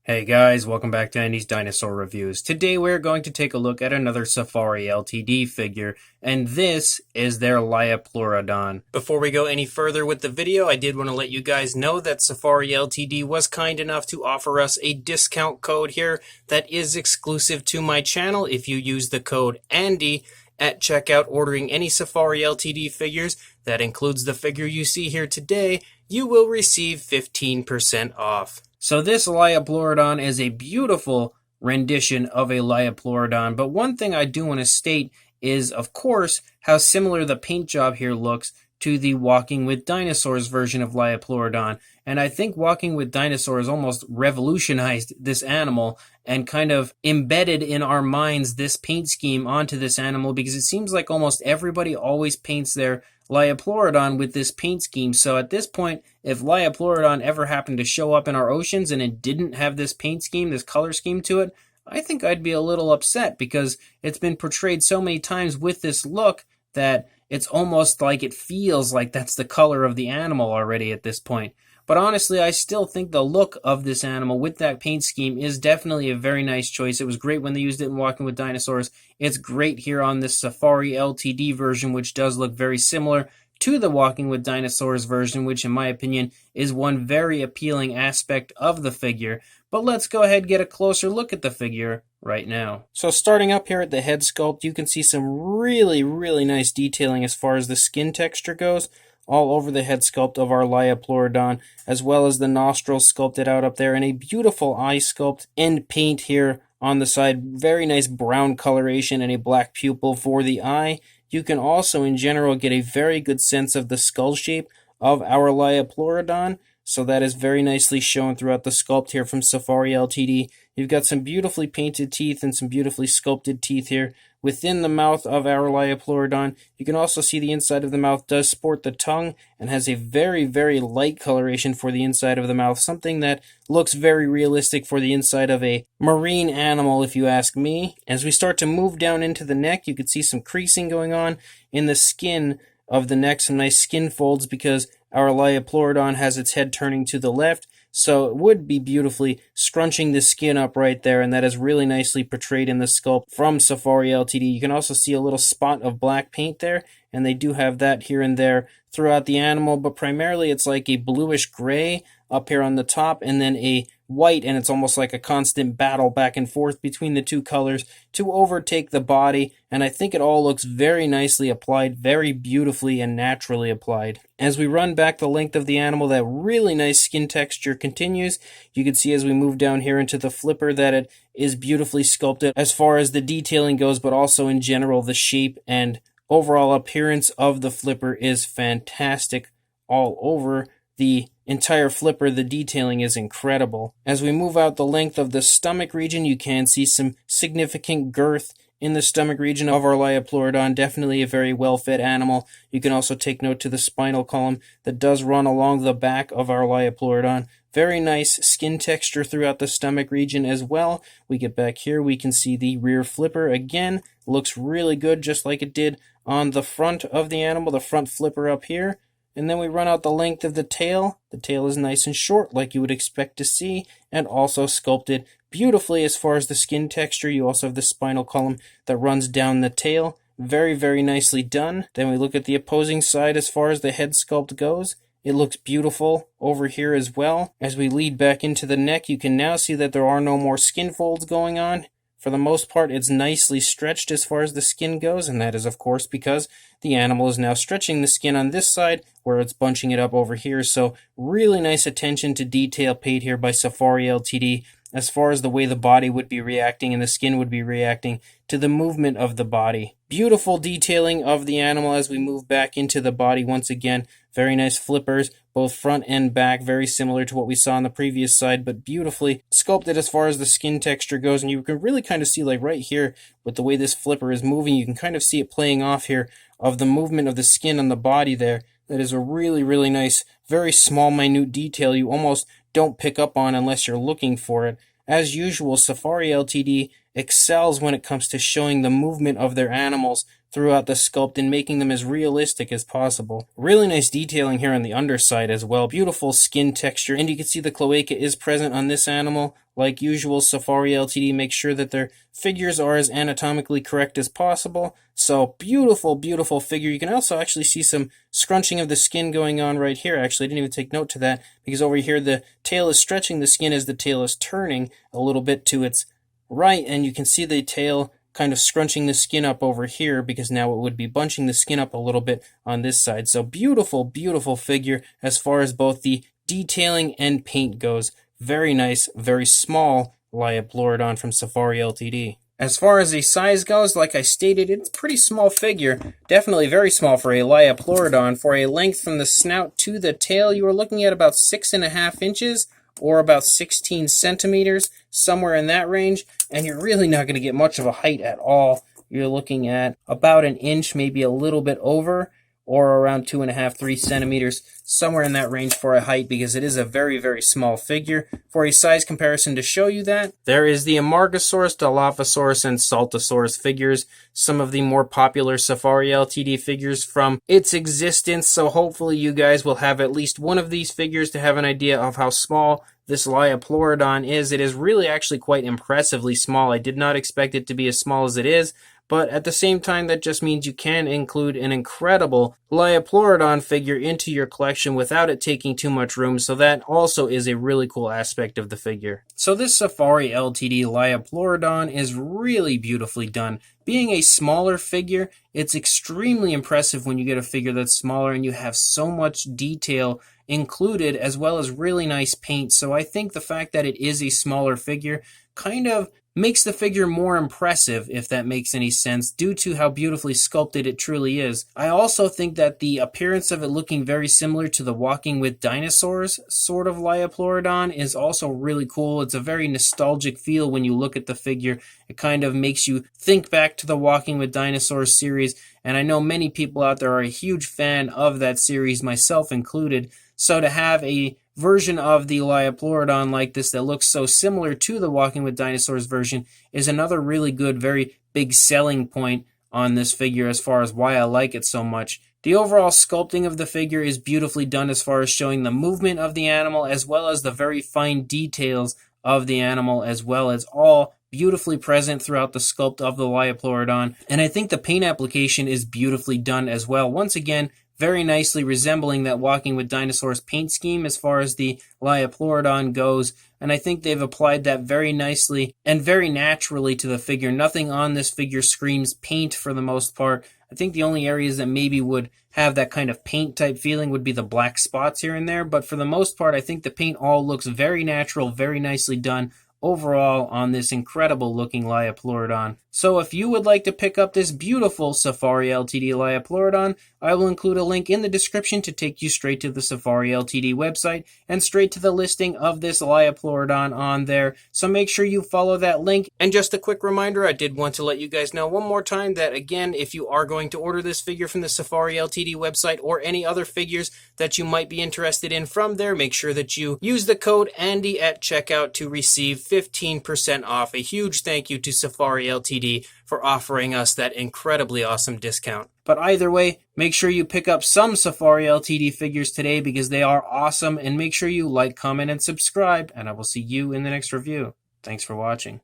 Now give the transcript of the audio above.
Hey guys, welcome back to Andy's Dinosaur Reviews. Today we're going to take a look at another Safari LTD figure, and this is their Liopleurodon. Before we go any further with the video, I did want to let you guys know that Safari LTD was kind enough to offer us a discount code here that is exclusive to my channel. If you use the code ANDY at checkout ordering any Safari LTD figures, that includes the figure you see here today, you will receive 15% off. So this Liopleurodon is a beautiful rendition of a Liopleurodon, but one thing I do want to state is, of course, how similar the paint job here looks to the Walking with Dinosaurs version of Liopleurodon. And I think Walking with Dinosaurs almost revolutionized this animal and kind of embedded in our minds this paint scheme onto this animal, because it seems like almost everybody always paints their Liopleurodon with this paint scheme. So at this point, if Liopleurodon ever happened to show up in our oceans and it didn't have this paint scheme, this color scheme to it, I think I'd be a little upset, because it's been portrayed so many times with this look that it's almost like it feels like that's the color of the animal already at this point. But honestly, I still think the look of this animal with that paint scheme is definitely a very nice choice. It was great when they used it in Walking with Dinosaurs. It's great here on this Safari LTD version, which does look very similar to the Walking with Dinosaurs version, which in my opinion is one very appealing aspect of the figure. But let's go ahead and get a closer look at the figure right now. So starting up here at the head sculpt, you can see some really nice detailing as far as the skin texture goes, all over the head sculpt of our Liopleurodon, as well as the nostrils sculpted out up there, and a beautiful eye sculpt and paint here on the side. Very nice brown coloration and a black pupil for the eye. You can also in general get a very good sense of the skull shape of our Liopleurodon, so that is very nicely shown throughout the sculpt here from Safari LTD. You've got some beautifully painted teeth and some beautifully sculpted teeth here within the mouth of our Liopleurodon. You can also see the inside of the mouth does sport the tongue and has a very light coloration for the inside of the mouth, something that looks very realistic for the inside of a marine animal, if you ask me. As we start to move down into the neck, you can see some creasing going on in the skin of the neck, some nice skin folds, because our Liopleurodon has its head turning to the left, so it would be beautifully scrunching the skin up right there, and that is really nicely portrayed in the sculpt from Safari LTD. You can also see a little spot of black paint there, and they do have that here and there throughout the animal, but primarily it's like a bluish gray up here on the top, and then a white, and it's almost like a constant battle back and forth between the two colors to overtake the body, and I think it all looks very nicely applied, very beautifully and naturally applied. As we run back the length of the animal, that really nice skin texture continues. You can see as we move down here into the flipper that it is beautifully sculpted as far as the detailing goes, but also in general the shape and overall appearance of the flipper is fantastic all over the entire flipper. The detailing is incredible. As we move out the length of the stomach region, you can see some significant girth in the stomach region of our Liopleurodon. Definitely a very well-fed animal. You can also take note to the spinal column that does run along the back of our Liopleurodon. Very nice skin texture throughout the stomach region as well. We get back here, we can see the rear flipper again. Looks really good, just like it did on the front of the animal, the front flipper up here. And then we run out the length of the tail. The tail is nice and short, like you would expect to see, and also sculpted beautifully as far as the skin texture. You also have the spinal column that runs down the tail. Very nicely done. Then we look at the opposing side as far as the head sculpt goes. It looks beautiful over here as well. As we lead back into the neck, you can now see that there are no more skin folds going on. For the most part, it's nicely stretched as far as the skin goes, and that is, of course, because the animal is now stretching the skin on this side, where it's bunching it up over here. So really nice attention to detail paid here by Safari LTD as far as the way the body would be reacting and the skin would be reacting to the movement of the body. Beautiful detailing of the animal as we move back into the body once again. Very nice flippers, both front and back, very similar to what we saw on the previous side, but beautifully sculpted as far as the skin texture goes. And you can really kind of see, like right here, with the way this flipper is moving, you can kind of see it playing off here of the movement of the skin on the body there. That is a really nice, very small, minute detail you almost don't pick up on unless you're looking for it. As usual, Safari LTD excels when it comes to showing the movement of their animals throughout the sculpt and making them as realistic as possible. Really nice detailing here on the underside as well. Beautiful skin texture, and you can see the cloaca is present on this animal. Like usual, Safari LTD makes sure that their figures are as anatomically correct as possible. So beautiful, beautiful figure. You can also actually see some scrunching of the skin going on right here. Actually, I didn't even take note to that because over here the tail is stretching the skin as the tail is turning a little bit to its right, and you can see the tail kind of scrunching the skin up over here because now it would be bunching the skin up a little bit on this side. So beautiful, beautiful figure as far as both the detailing and paint goes. Very nice, very small Liopleurodon from Safari LTD. As far as the size goes, like I stated, it's a pretty small figure. Definitely very small for a Liopleurodon. For a length from the snout to the tail, you are looking at about 6.5 inches. Or about 16 centimeters, somewhere in that range, and you're really not going to get much of a height at all. You're looking at about an inch, maybe a little bit over, or around 2.5, 3 centimeters, somewhere in that range for a height, because it is a very, very small figure. For a size comparison to show you that, there is the Amargasaurus, Dilophosaurus, and Saltosaurus figures, some of the more popular Safari LTD figures from its existence, so hopefully you guys will have at least one of these figures to have an idea of how small this Liopleurodon is. It is really actually quite impressively small. I did not expect it to be as small as it is, but at the same time, that just means you can include an incredible Liopleurodon figure into your collection without it taking too much room, so that also is a really cool aspect of the figure. So this Safari LTD Liopleurodon is really beautifully done. Being a smaller figure, it's extremely impressive when you get a figure that's smaller and you have so much detail included, as well as really nice paint. So I think the fact that it is a smaller figure kind of makes the figure more impressive, if that makes any sense, due to how beautifully sculpted it truly is. I also think that the appearance of it looking very similar to the Walking with Dinosaurs sort of Liopleurodon is also really cool. It's a very nostalgic feel when you look at the figure. It kind of makes you think back to the Walking with Dinosaurs series, and I know many people out there are a huge fan of that series, myself included. So to have a version of the Liopleurodon like this that looks so similar to the Walking with Dinosaurs version is another really good, very big selling point on this figure as far as why I like it so much. The overall sculpting of the figure is beautifully done as far as showing the movement of the animal as well as the very fine details of the animal, as well as all beautifully present throughout the sculpt of the Liopleurodon. And I think the paint application is beautifully done as well. Once again, very nicely resembling that Walking with Dinosaurs paint scheme as far as the Liopleurodon goes, and I think they've applied that very nicely and very naturally to the figure. Nothing on this figure screams paint for the most part. I think the only areas that maybe would have that kind of paint type feeling would be the black spots here and there, but for the most part I think the paint all looks very natural, very nicely done overall on this incredible looking Liopleurodon. So if you would like to pick up this beautiful Safari LTD Liopleurodon, I will include a link in the description to take you straight to the Safari LTD website and straight to the listing of this Liopleurodon on there. So make sure you follow that link. And just a quick reminder, I did want to let you guys know one more time that again, if you are going to order this figure from the Safari LTD website or any other figures that you might be interested in from there, make sure that you use the code Andy at checkout to receive 15% off. A huge thank you to Safari LTD for offering us that incredibly awesome discount. But either way, make sure you pick up some Safari LTD figures today because they are awesome, and make sure you like, comment, and subscribe, and I will see you in the next review. Thanks for watching.